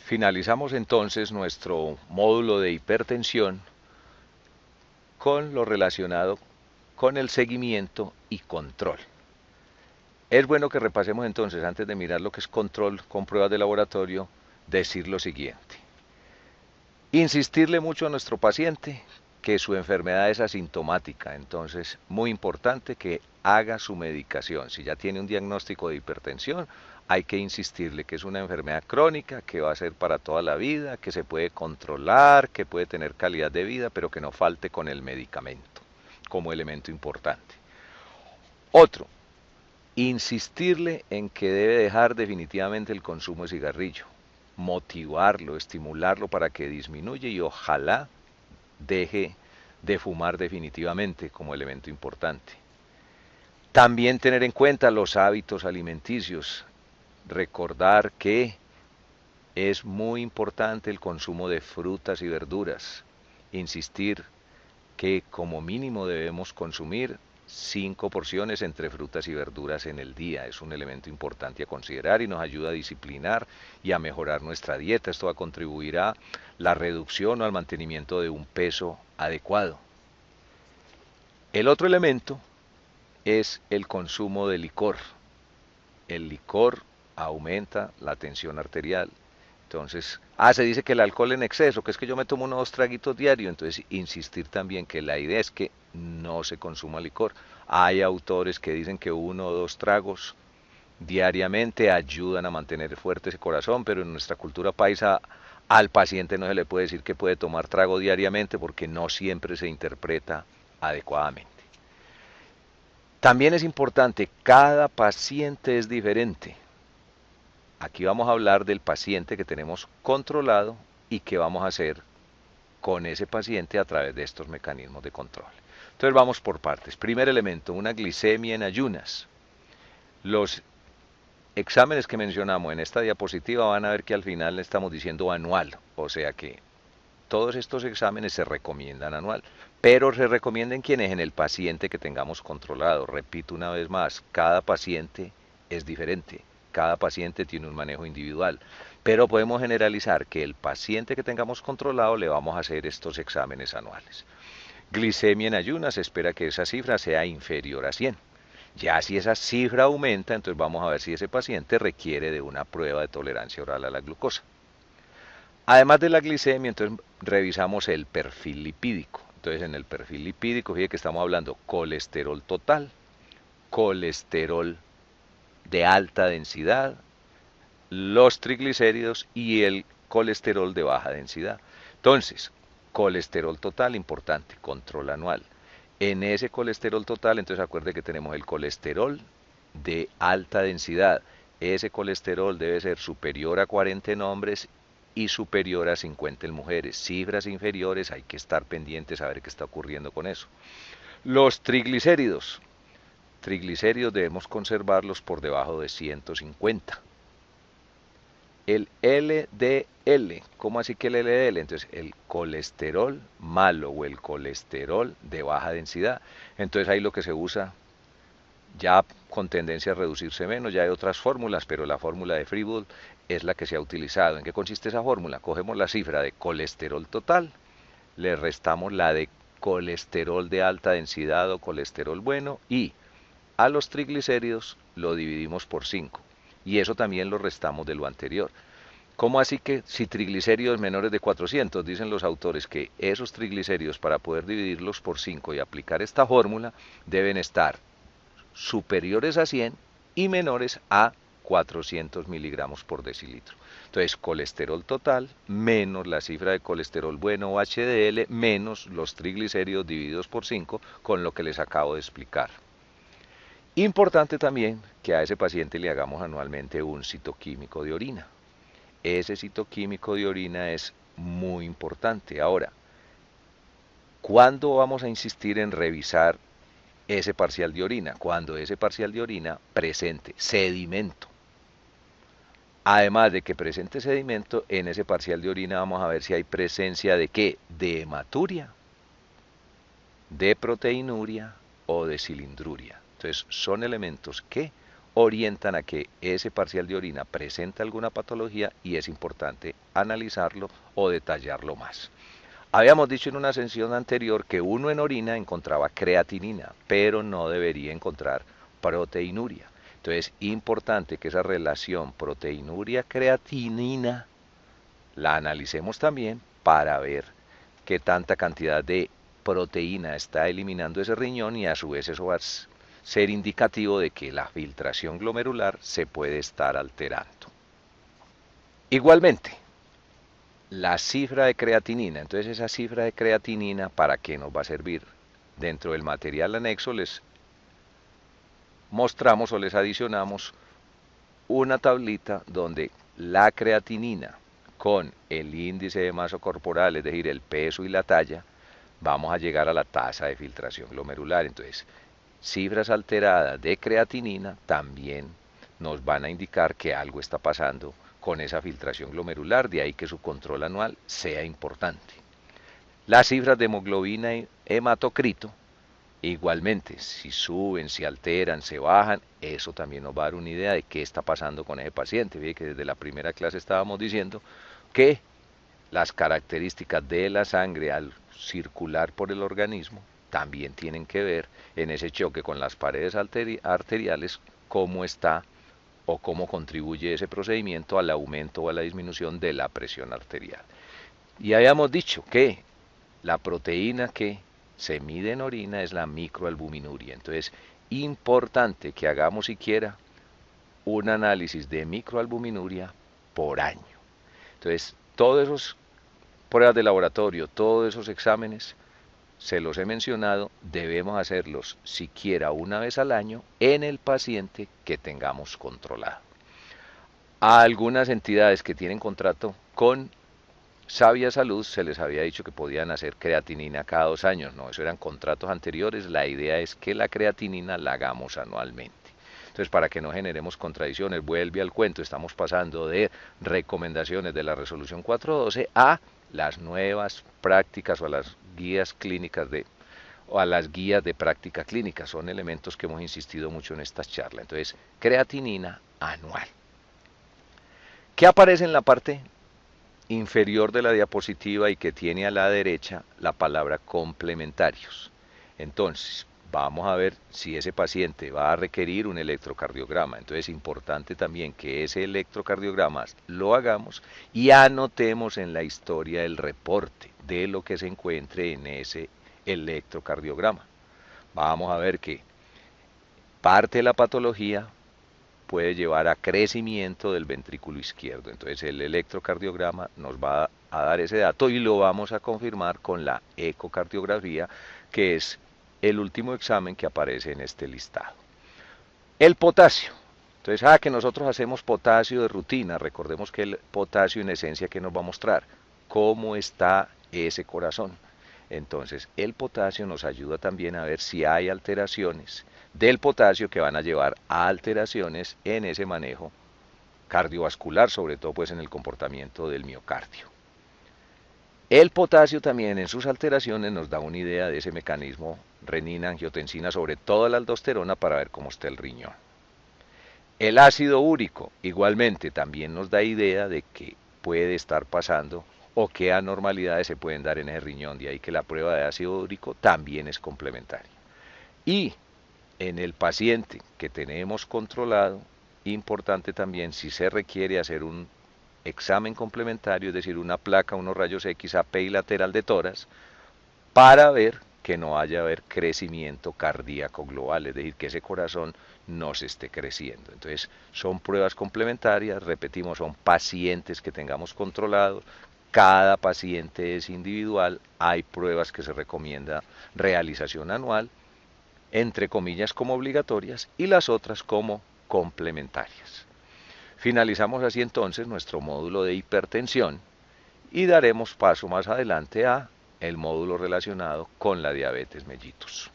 Finalizamos entonces nuestro módulo de hipertensión con lo relacionado con el seguimiento y control. Es bueno que repasemos entonces, antes de mirar lo que es control con pruebas de laboratorio, decir lo siguiente. Insistirle mucho a nuestro paciente que su enfermedad es asintomática, entonces muy importante que haga su medicación. Si ya tiene un diagnóstico de hipertensión, hay que insistirle que es una enfermedad crónica, que va a ser para toda la vida, que se puede controlar, que puede tener calidad de vida, pero que no falte con el medicamento como elemento importante. Otro, insistirle en que debe dejar definitivamente el consumo de cigarrillo, motivarlo, estimularlo para que disminuya y ojalá deje de fumar definitivamente como elemento importante. También tener en cuenta los hábitos alimenticios, recordar que es muy importante el consumo de frutas y verduras, insistir que como mínimo debemos consumir 5 porciones entre frutas y verduras en el día. Es un elemento importante a considerar y nos ayuda a disciplinar y a mejorar nuestra dieta. Esto va a contribuir a la reducción o al mantenimiento de un peso adecuado. El otro elemento es el consumo de licor. El licor aumenta la tensión arterial. Entonces, se dice que el alcohol en exceso, que es que yo me tomo unos 2 traguitos diarios, entonces insistir también que la idea es que no se consuma licor. Hay autores que dicen que 1 o 2 tragos diariamente ayudan a mantener fuerte ese corazón, pero en nuestra cultura paisa al paciente no se le puede decir que puede tomar trago diariamente porque no siempre se interpreta adecuadamente. También es importante, cada paciente es diferente. Aquí vamos a hablar del paciente que tenemos controlado y qué vamos a hacer con ese paciente a través de estos mecanismos de control. Entonces vamos por partes. Primer elemento, una glicemia en ayunas. Los exámenes que mencionamos en esta diapositiva van a ver que al final le estamos diciendo anual, o sea que todos estos exámenes se recomiendan anual, pero se recomiendan quienes en el paciente que tengamos controlado. Repito una vez más, cada paciente es diferente, cada paciente tiene un manejo individual, pero podemos generalizar que el paciente que tengamos controlado le vamos a hacer estos exámenes anuales. Glicemia en ayunas, se espera que esa cifra sea inferior a 100. Ya si esa cifra aumenta, entonces vamos a ver si ese paciente requiere de una prueba de tolerancia oral a la glucosa. Además de la glicemia, entonces revisamos el perfil lipídico. Entonces en el perfil lipídico, fíjense que estamos hablando colesterol total, colesterol de alta densidad, los triglicéridos y el colesterol de baja densidad. Entonces, colesterol total importante, control anual. En ese colesterol total, entonces acuerde que tenemos el colesterol de alta densidad. Ese colesterol debe ser superior a 40 en hombres y superior a 50 en mujeres. Cifras inferiores, hay que estar pendientes a ver qué está ocurriendo con eso. Los triglicéridos. Triglicéridos debemos conservarlos por debajo de 150. El LDL, ¿cómo así que el LDL? Entonces, el colesterol malo o el colesterol de baja densidad. Entonces, ahí lo que se usa, ya con tendencia a reducirse menos, ya hay otras fórmulas, pero la fórmula de Freebold es la que se ha utilizado. ¿En qué consiste esa fórmula? Cogemos la cifra de colesterol total, le restamos la de colesterol de alta densidad o colesterol bueno y a los triglicéridos lo dividimos por 5 y eso también lo restamos de lo anterior. ¿Cómo así que si triglicéridos menores de 400? Dicen los autores que esos triglicéridos para poder dividirlos por 5 y aplicar esta fórmula deben estar superiores a 100 y menores a 400 miligramos por decilitro. Entonces, colesterol total menos la cifra de colesterol bueno o HDL menos los triglicéridos divididos por 5 con lo que les acabo de explicar. Importante también que a ese paciente le hagamos anualmente un citoquímico de orina. Ese citoquímico de orina es muy importante. Ahora, ¿cuándo vamos a insistir en revisar ese parcial de orina? Cuando ese parcial de orina presente sedimento. Además de que presente sedimento, en ese parcial de orina vamos a ver si hay presencia de qué, de hematuria, de proteinuria o de cilindruria. Entonces son elementos que orientan a que ese parcial de orina presenta alguna patología y es importante analizarlo o detallarlo más. Habíamos dicho en una sesión anterior que uno en orina encontraba creatinina, pero no debería encontrar proteinuria. Entonces, importante que esa relación proteinuria-creatinina la analicemos también para ver qué tanta cantidad de proteína está eliminando ese riñón y a su vez eso va a ser indicativo de que la filtración glomerular se puede estar alterando. Igualmente, la cifra de creatinina, entonces esa cifra de creatinina, ¿para qué nos va a servir? Dentro del material anexo les mostramos o les adicionamos una tablita donde la creatinina con el índice de masa corporal, es decir, el peso y la talla, vamos a llegar a la tasa de filtración glomerular. Entonces, cifras alteradas de creatinina también nos van a indicar que algo está pasando con esa filtración glomerular, de ahí que su control anual sea importante. Las cifras de hemoglobina y hematocrito, igualmente, si suben, si alteran, se bajan, eso también nos va a dar una idea de qué está pasando con ese paciente. Fíjate que desde la primera clase estábamos diciendo que las características de la sangre al circular por el organismo también tienen que ver en ese choque con las paredes arteriales, cómo está o cómo contribuye ese procedimiento al aumento o a la disminución de la presión arterial. Y habíamos dicho que la proteína que se mide en orina es la microalbuminuria. Entonces, importante que hagamos siquiera un análisis de microalbuminuria por año. Entonces, todas esas pruebas de laboratorio, todos esos exámenes, se los he mencionado, debemos hacerlos siquiera una vez al año en el paciente que tengamos controlado. A algunas entidades que tienen contrato con Sabia Salud se les había dicho que podían hacer creatinina cada 2 años, no, eso eran contratos anteriores, la idea es que la creatinina la hagamos anualmente. Entonces, para que no generemos contradicciones, vuelve al cuento, estamos pasando de recomendaciones de la resolución 412 a las nuevas prácticas o a las guías clínicas o a las guías de práctica clínica, son elementos que hemos insistido mucho en esta charla. Entonces, creatinina anual. ¿Qué aparece en la parte inferior de la diapositiva y que tiene a la derecha la palabra complementarios? Entonces, vamos a ver si ese paciente va a requerir un electrocardiograma. Entonces es importante también que ese electrocardiograma lo hagamos y anotemos en la historia el reporte de lo que se encuentre en ese electrocardiograma. Vamos a ver que parte de la patología puede llevar a crecimiento del ventrículo izquierdo. Entonces el electrocardiograma nos va a dar ese dato y lo vamos a confirmar con la ecocardiografía, que es el último examen que aparece en este listado. El potasio. Entonces, que nosotros hacemos potasio de rutina. Recordemos que el potasio en esencia, ¿qué nos va a mostrar? Cómo está ese corazón. Entonces, el potasio nos ayuda también a ver si hay alteraciones del potasio que van a llevar a alteraciones en ese manejo cardiovascular, sobre todo pues en el comportamiento del miocardio. El potasio también en sus alteraciones nos da una idea de ese mecanismo renina, angiotensina, sobre todo la aldosterona, para ver cómo está el riñón. El ácido úrico igualmente también nos da idea de qué puede estar pasando o qué anormalidades se pueden dar en ese riñón, de ahí que la prueba de ácido úrico también es complementaria. Y en el paciente que tenemos controlado, importante también si se requiere hacer un examen complementario, es decir, una placa, unos rayos X AP y lateral de tórax, para ver que no vaya a haber crecimiento cardíaco global, es decir, que ese corazón no se esté creciendo. Entonces, son pruebas complementarias, repetimos, son pacientes que tengamos controlados, cada paciente es individual, hay pruebas que se recomienda realización anual, entre comillas como obligatorias, y las otras como complementarias. Finalizamos así entonces nuestro módulo de hipertensión y daremos paso más adelante a el módulo relacionado con la diabetes mellitus.